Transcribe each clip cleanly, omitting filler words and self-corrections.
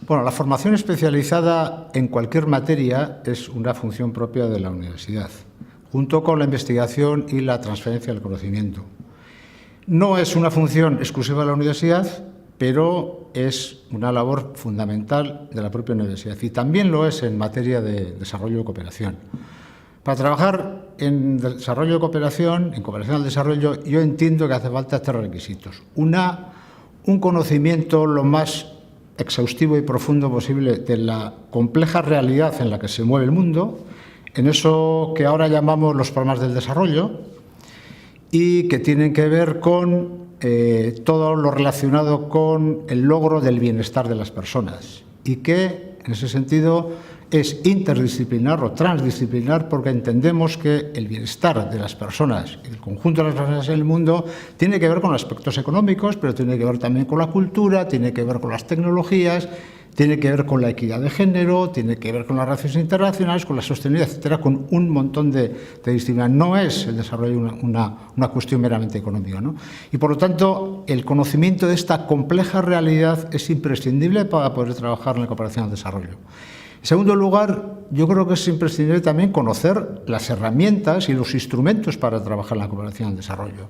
Bueno, la formación especializada en cualquier materia es una función propia de la universidad, junto con la investigación y la transferencia del conocimiento. No es una función exclusiva de la universidad, pero es una labor fundamental de la propia universidad y también lo es en materia de desarrollo y cooperación. Para trabajar en desarrollo y cooperación, en cooperación al desarrollo, yo entiendo que hace falta 3 requisitos. Un conocimiento lo más exhaustivo y profundo posible de la compleja realidad en la que se mueve el mundo, en eso que ahora llamamos los problemas del desarrollo y que tienen que ver con todo lo relacionado con el logro del bienestar de las personas y que, en ese sentido, es interdisciplinar o transdisciplinar porque entendemos que el bienestar de las personas y el conjunto de las personas en el mundo tiene que ver con aspectos económicos, pero tiene que ver también con la cultura, tiene que ver con las tecnologías, tiene que ver con la equidad de género, tiene que ver con las relaciones internacionales, con la sostenibilidad, etcétera, con un montón de disciplinas. No es el desarrollo una cuestión meramente económica, ¿no? Y, por lo tanto, el conocimiento de esta compleja realidad es imprescindible para poder trabajar en la cooperación al desarrollo. En segundo lugar, yo creo que es imprescindible también conocer las herramientas y los instrumentos para trabajar en la cooperación al desarrollo.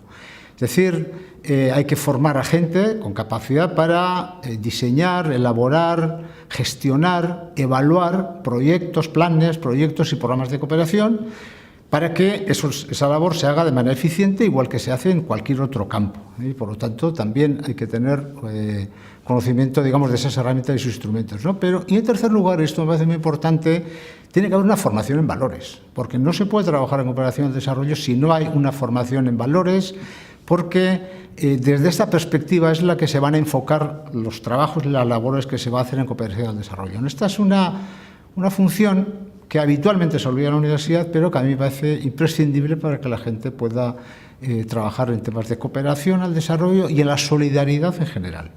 Es decir, hay que formar a gente con capacidad para diseñar, elaborar, gestionar, evaluar proyectos, planes, proyectos y programas de cooperación para que esa labor se haga de manera eficiente, igual que se hace en cualquier otro campo. Y, por lo tanto, también hay que tener conocimiento, digamos, de esas herramientas y sus instrumentos, ¿no? Y, en tercer lugar, esto me parece muy importante, tiene que haber una formación en valores, porque no se puede trabajar en cooperación al desarrollo si no hay una formación en valores, porque desde esta perspectiva es la que se van a enfocar los trabajos y las labores que se va a hacer en cooperación al desarrollo. Esta es una función que habitualmente se olvida en la universidad, pero que a mí me parece imprescindible para que la gente pueda trabajar en temas de cooperación al desarrollo y en la solidaridad en general.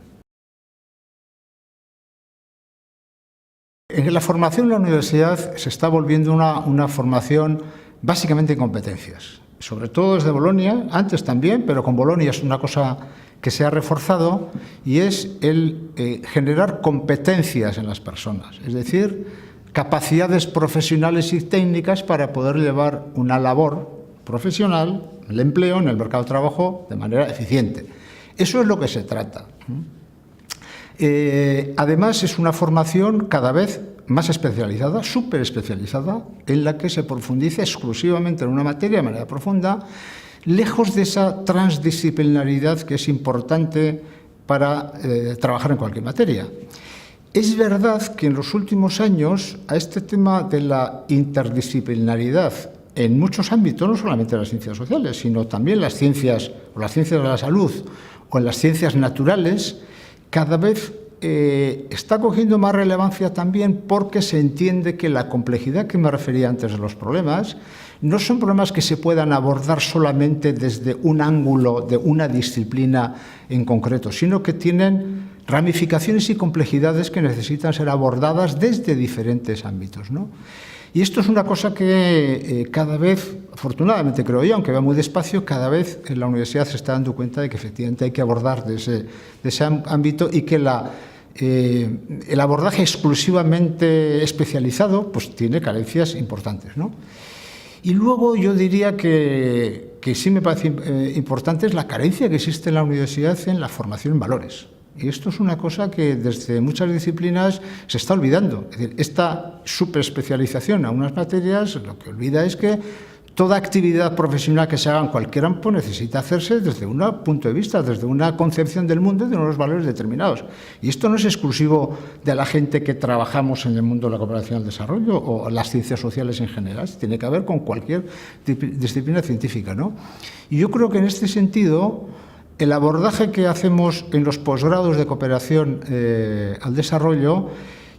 En la formación en la universidad se está volviendo una formación básicamente en competencias, sobre todo desde Bolonia, antes también, pero con Bolonia es una cosa que se ha reforzado, y es el generar competencias en las personas, es decir, capacidades profesionales y técnicas para poder llevar una labor profesional, el empleo, en el mercado de trabajo, de manera eficiente. Eso es lo que se trata. Además, es una formación cada vez más especializada, súper especializada, en la que se profundiza exclusivamente en una materia de manera profunda, lejos de esa transdisciplinaridad que es importante para trabajar en cualquier materia. Es verdad que en los últimos años a este tema de la interdisciplinaridad en muchos ámbitos, no solamente las ciencias sociales, sino también las ciencias o las ciencias de la salud o en las ciencias naturales, cada vez está cogiendo más relevancia también porque se entiende que la complejidad que me refería antes de los problemas no son problemas que se puedan abordar solamente desde un ángulo de una disciplina en concreto, sino que tienen ramificaciones y complejidades que necesitan ser abordadas desde diferentes ámbitos, ¿no? Y esto es una cosa que cada vez, afortunadamente creo yo, aunque va muy despacio, cada vez en la universidad se está dando cuenta de que efectivamente hay que abordar de ese ámbito y que el abordaje exclusivamente especializado pues tiene carencias importantes, ¿no? Y luego yo diría que sí me parece importante es la carencia que existe en la universidad en la formación en valores. Y esto es una cosa que desde muchas disciplinas se está olvidando. Es decir, esta superespecialización a unas materias lo que olvida es que toda actividad profesional que se haga en cualquier campo necesita hacerse desde un punto de vista, desde una concepción del mundo y de unos valores determinados. Y esto no es exclusivo de la gente que trabajamos en el mundo de la cooperación al desarrollo o las ciencias sociales en general, tiene que ver con cualquier disciplina científica, ¿no? Y yo creo que en este sentido el abordaje que hacemos en los posgrados de cooperación al desarrollo,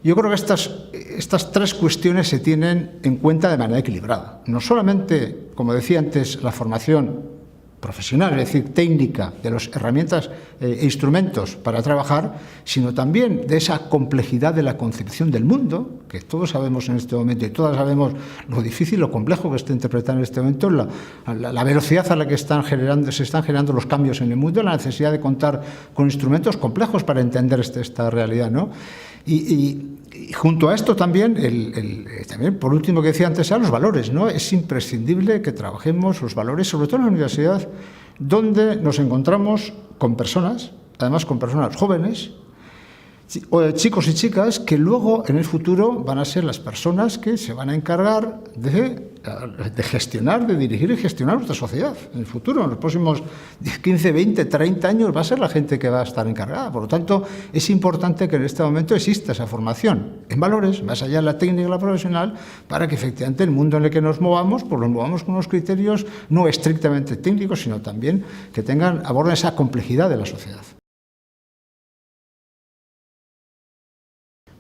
yo creo que estas 3 cuestiones se tienen en cuenta de manera equilibrada. No solamente, como decía antes, la formación profesional, es decir, técnica, de las herramientas e instrumentos para trabajar, sino también de esa complejidad de la concepción del mundo, que todos sabemos en este momento y todas sabemos lo difícil, lo complejo que está interpretar en este momento, la velocidad a la que se están generando los cambios en el mundo, la necesidad de contar con instrumentos complejos para entender esta realidad, ¿no? Y junto a esto también, también, por último que decía antes, los valores, ¿no? Es imprescindible que trabajemos los valores, sobre todo en la universidad, donde nos encontramos con personas, además con personas jóvenes, chicos y chicas, que luego en el futuro van a ser las personas que se van a encargar de gestionar, de dirigir y gestionar nuestra sociedad. En el futuro, en los próximos 15, 20, 30 años, va a ser la gente que va a estar encargada. Por lo tanto, es importante que en este momento exista esa formación en valores, más allá de la técnica y la profesional, para que efectivamente el mundo en el que nos movamos, pues nos movamos con unos criterios no estrictamente técnicos, sino también que aborden esa complejidad de la sociedad.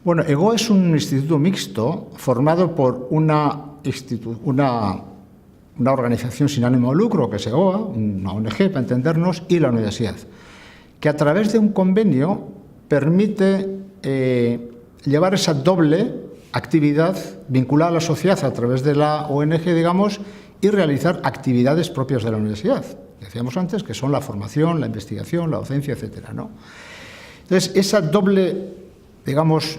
Bueno, EGOA es un instituto mixto formado por una organización sin ánimo de lucro, que es EGOA, una ONG para entendernos, y la universidad, que a través de un convenio permite llevar esa doble actividad vinculada a la sociedad a través de la ONG, digamos, y realizar actividades propias de la universidad. Decíamos antes que son la formación, la investigación, la docencia, etcétera, ¿no? Entonces, esa doble, digamos,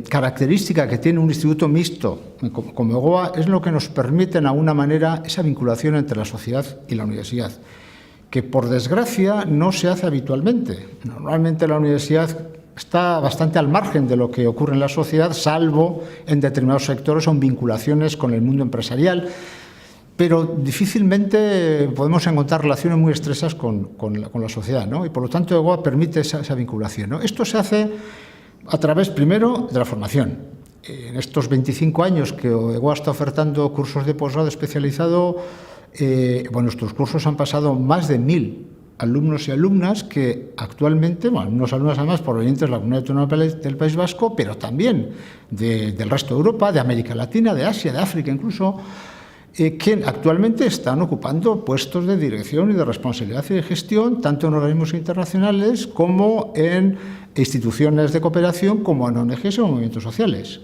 característica que tiene un instituto mixto como EGOA es lo que nos permite, de alguna manera, esa vinculación entre la sociedad y la universidad, que por desgracia no se hace habitualmente. Normalmente la universidad está bastante al margen de lo que ocurre en la sociedad, salvo en determinados sectores o en vinculaciones con el mundo empresarial, pero difícilmente podemos encontrar relaciones muy estrechas con la sociedad, ¿no? Y por lo tanto EGOA permite esa vinculación, ¿no? Esto se hace a través, primero, de la formación. En estos 25 años que EGOA está ofertando cursos de posgrado especializado, bueno, estos cursos han pasado más de 1000 alumnos y alumnas que actualmente, bueno, unos alumnos además provenientes de la Comunidad Autónoma del País Vasco, pero también del resto de Europa, de América Latina, de Asia, de África incluso, que actualmente están ocupando puestos de dirección y de responsabilidad y de gestión, tanto en organismos internacionales como en instituciones de cooperación, como en ONGs o movimientos sociales.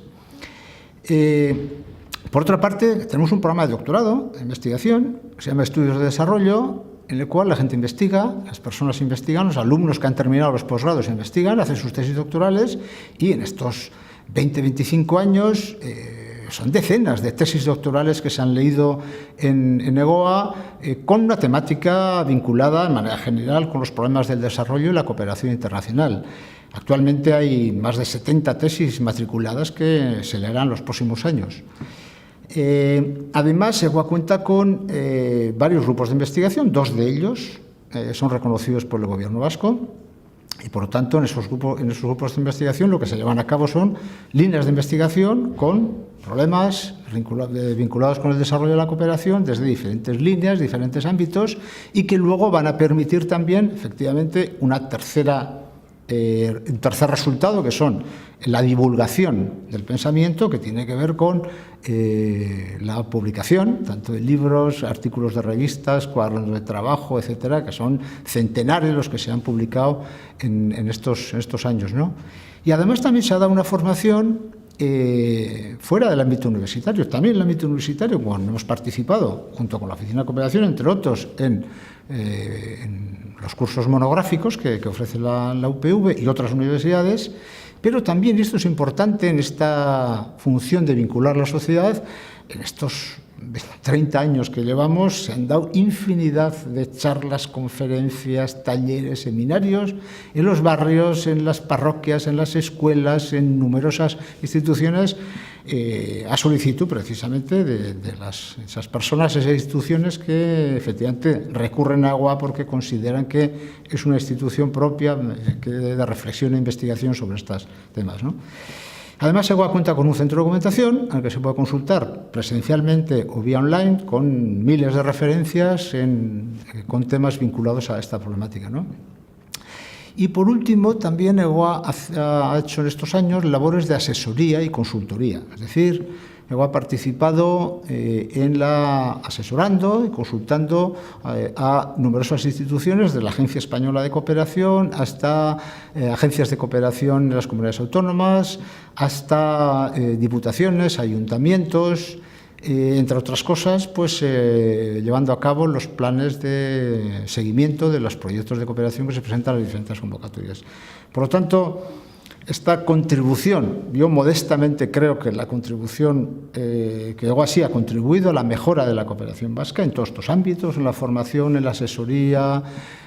Por otra parte, tenemos un programa de doctorado de investigación, que se llama Estudios de Desarrollo, en el cual la gente investiga, las personas investigan, los alumnos que han terminado los posgrados investigan, hacen sus tesis doctorales, y en estos 20, 25 años son decenas de tesis doctorales que se han leído en EGOA con una temática vinculada de manera general con los problemas del desarrollo y la cooperación internacional. Actualmente hay más de 70 tesis matriculadas que se leerán los próximos años. Además, EGOA cuenta con varios grupos de investigación, 2 de ellos son reconocidos por el Gobierno vasco. Y, por lo tanto, en esos grupos de investigación lo que se llevan a cabo son líneas de investigación con problemas vinculados con el desarrollo de la cooperación desde diferentes líneas, diferentes ámbitos, y que luego van a permitir también, efectivamente, un tercer resultado, que son la divulgación del pensamiento, que tiene que ver con la publicación, tanto de libros, artículos de revistas, cuadernos de trabajo, etcétera, que son centenares los que se han publicado en estos años, ¿no? Y además también se ha dado una formación fuera del ámbito universitario. También en el ámbito universitario, cuando hemos participado, junto con la Oficina de Cooperación, entre otros, en los cursos monográficos que ofrece la UPV y otras universidades, pero también, y esto es importante, en esta función de vincular la sociedad, en estos 30 años que llevamos, se han dado infinidad de charlas, conferencias, talleres, seminarios, en los barrios, en las parroquias, en las escuelas, en numerosas instituciones, a solicitud precisamente de esas personas, esas instituciones que efectivamente recurren a EGOA porque consideran que es una institución propia de reflexión e investigación sobre estos temas, ¿no? Además, EGOA cuenta con un centro de documentación al que se puede consultar presencialmente o vía online, con miles de referencias con temas vinculados a esta problemática, ¿no? Y, por último, también EGOA ha hecho en estos años labores de asesoría y consultoría. Es decir, EGOA ha participado asesorando y consultando a numerosas instituciones, desde la Agencia Española de Cooperación hasta agencias de cooperación en las comunidades autónomas, hasta diputaciones, ayuntamientos, entre otras cosas, pues llevando a cabo los planes de seguimiento de los proyectos de cooperación que se presentan en las diferentes convocatorias. Por lo tanto, esta contribución, yo modestamente creo que la contribución que EGOASI ha contribuido a la mejora de la cooperación vasca en todos estos ámbitos, en la formación, en la asesoría,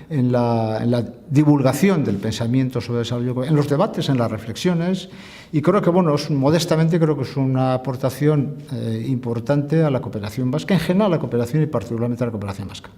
en la divulgación del pensamiento sobre el desarrollo, en los debates, en las reflexiones, y creo que, bueno, modestamente creo que es una aportación importante a la cooperación vasca, en general a la cooperación y particularmente a la cooperación vasca.